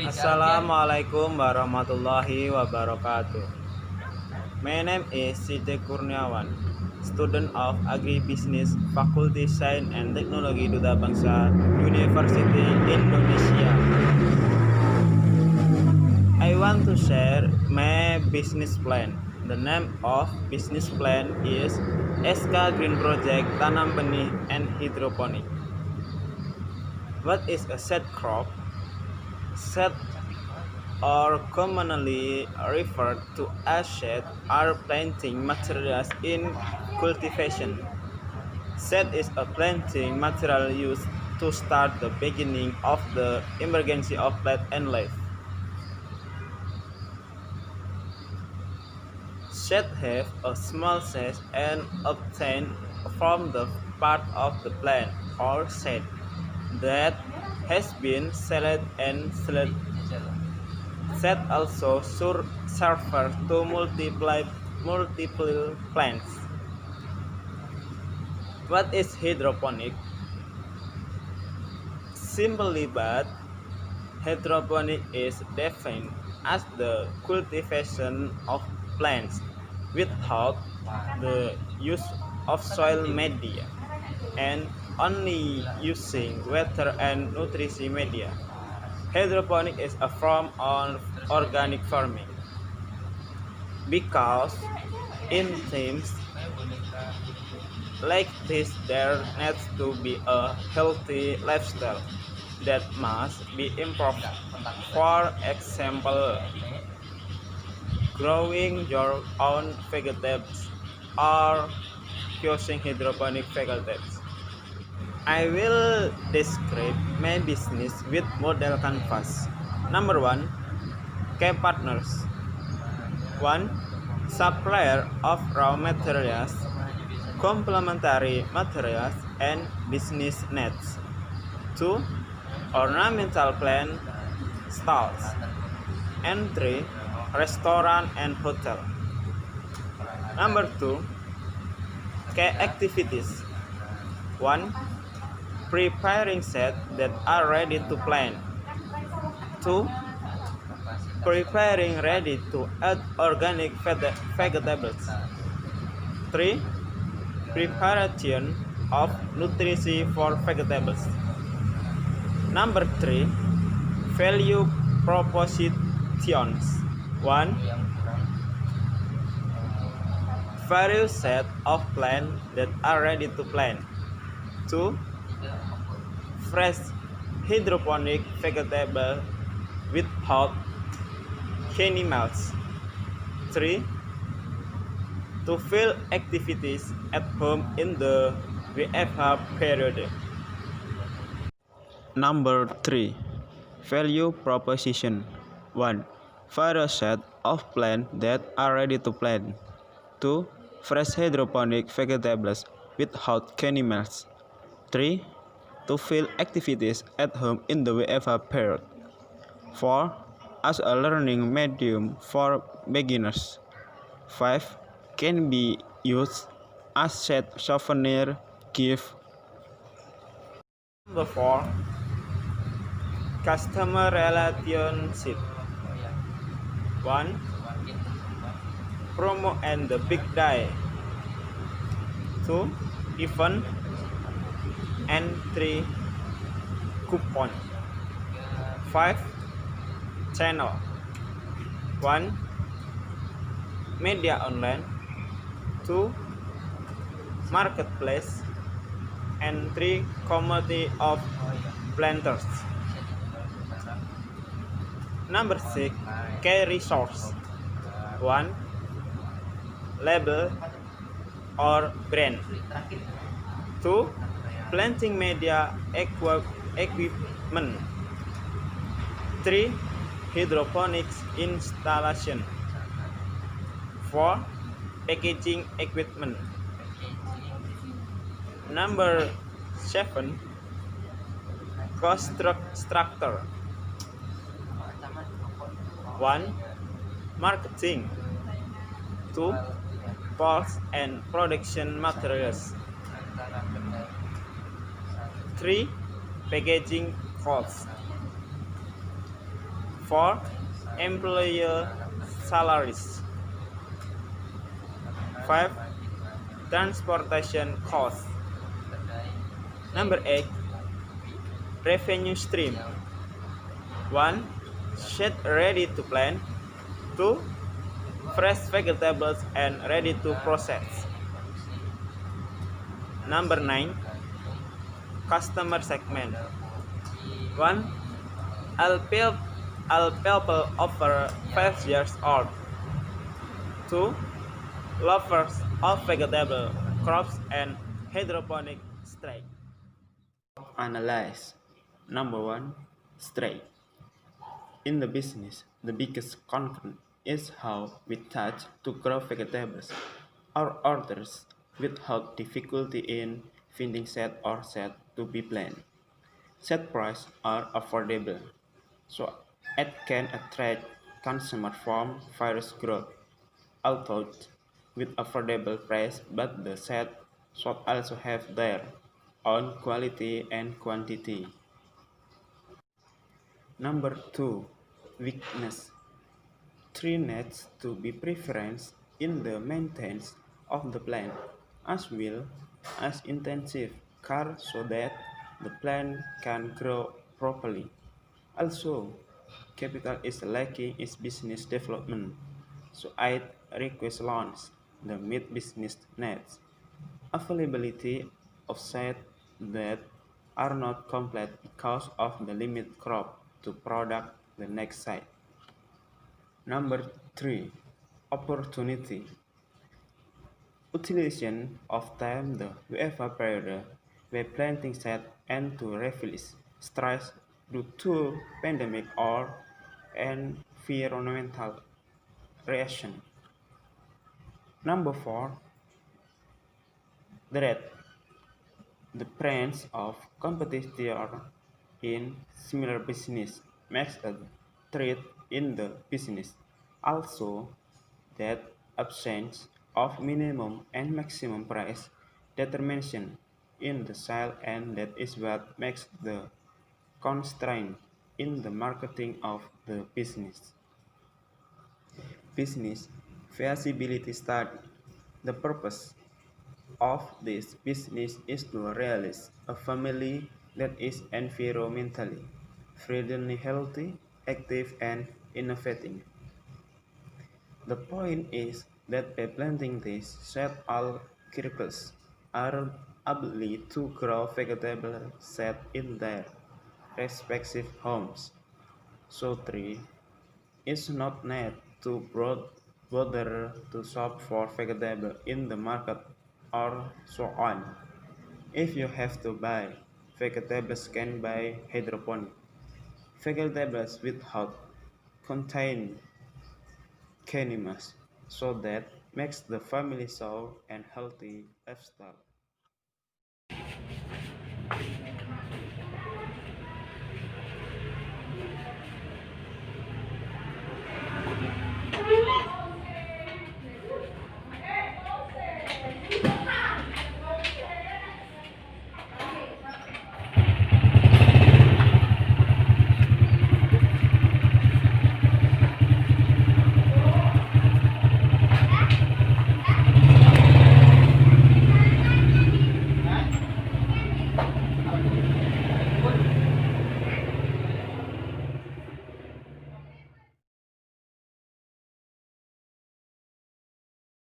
Assalamualaikum warahmatullahi wabarakatuh. My name is Siti Kurniawan, student of Agribusiness Fakulty Sains and Teknologi Duta Bangsa University Indonesia. I want to share my business plan. The name of business plan is SK Green Project Tanam Benih and Hydroponic. What is a shade crop? Shade or commonly referred to as shade are planting materials in cultivation. Shade is a planting material used to start the beginning of the emergence of plant and leaf. Shade have a small size and obtained from the part of the plant or shade that has been selected and selected. Shade also serve to multiple plants. What is hydroponic? Simply but hydroponic is defined as the cultivation of plants without the use of soil media and only using water and nutrition media. Hydroponic is a form of organic farming because in themes like this there needs to be a healthy lifestyle that must be improved. For example, growing your own vegetables or using hydroponic vegetables. I will describe my business with model canvas. Number 1, key partners. 1. Supplier of raw materials, complementary materials, and business needs. 2. Ornamental plant stalls. And 3. Restaurant and hotel. Number 2. Key activities. 1. Preparing sets that are ready to plant. 2. Preparing ready to add organic vegetables. 3. Preparation of nutrition for vegetables. Number 3. Value propositions. 1. Various set of plants that are ready to plant. 2. Fresh hydroponic vegetable without chemicals. 3. To fill activities at home in the WFH period. Number 3. Value proposition. 1. Various set of plants that are ready to plant. 2. Fresh hydroponic vegetables without chemicals. 3. To fill activities at home in the WFH period. 4. As a learning medium for beginners. 5. Can be used as set souvenir gift. Number 4. Customer relationship. 1. Promo and the big day. 2. Event. And 3. Coupon. 5. Channel. 1. Media online. 2. Marketplace. And 3. Community of planters. Number 6. Key resource. 1. Label or brand. 2. Planting media equipment. 3. Hydroponics installation. 4. Packaging equipment. Number 7. Cost structure. 1. Marketing. 2. Parts and production materials. 3. Packaging costs. 4. Employer salaries. 5. Transportation costs. Number 8. Revenue stream. 1. Shed ready to plant. 2. Fresh vegetables and ready to process. Number 9. Customer segment. 1. All people over 5 years old. 2. Lovers of vegetable crops and hydroponic strike. Analyze. Number 1. Strike. In the business, the biggest concern is how we touch to grow vegetables. Our orders without difficulty in finding set or set to be planned. Set prices are affordable, so it can attract consumer from virus growth. Although with affordable price, but the set should also have their own quality and quantity. Number 2. Weakness. 3 needs to be preference in the maintenance of the plant, as well as intensive care so that the plant can grow properly. Also, capital is lacking in business development, so it requires loans that meet business needs. Availability of sites that are not complete because of the limited crop to product the next site. Number 3. Opportunity. Utilization of time the UEFA period where planting set and to release stress due to pandemic or environmental reaction. Number 4. Threat. The presence of competitor in similar business makes a threat in the business. Also, that absence of minimum and maximum price determination in the sale, and that is what makes the constraint in the marketing of the business. Business feasibility study. The purpose of this business is to realize a family that is environmentally friendly, healthy, active, and innovative. The point is that by planting these set all circles are able to grow vegetable set in their respective homes. So tree is not need to bother to shop for vegetable in the market or so on. If you have to buy vegetables, can buy hydroponic vegetables without contain chemicals, so that makes the family sound and healthy lifestyle.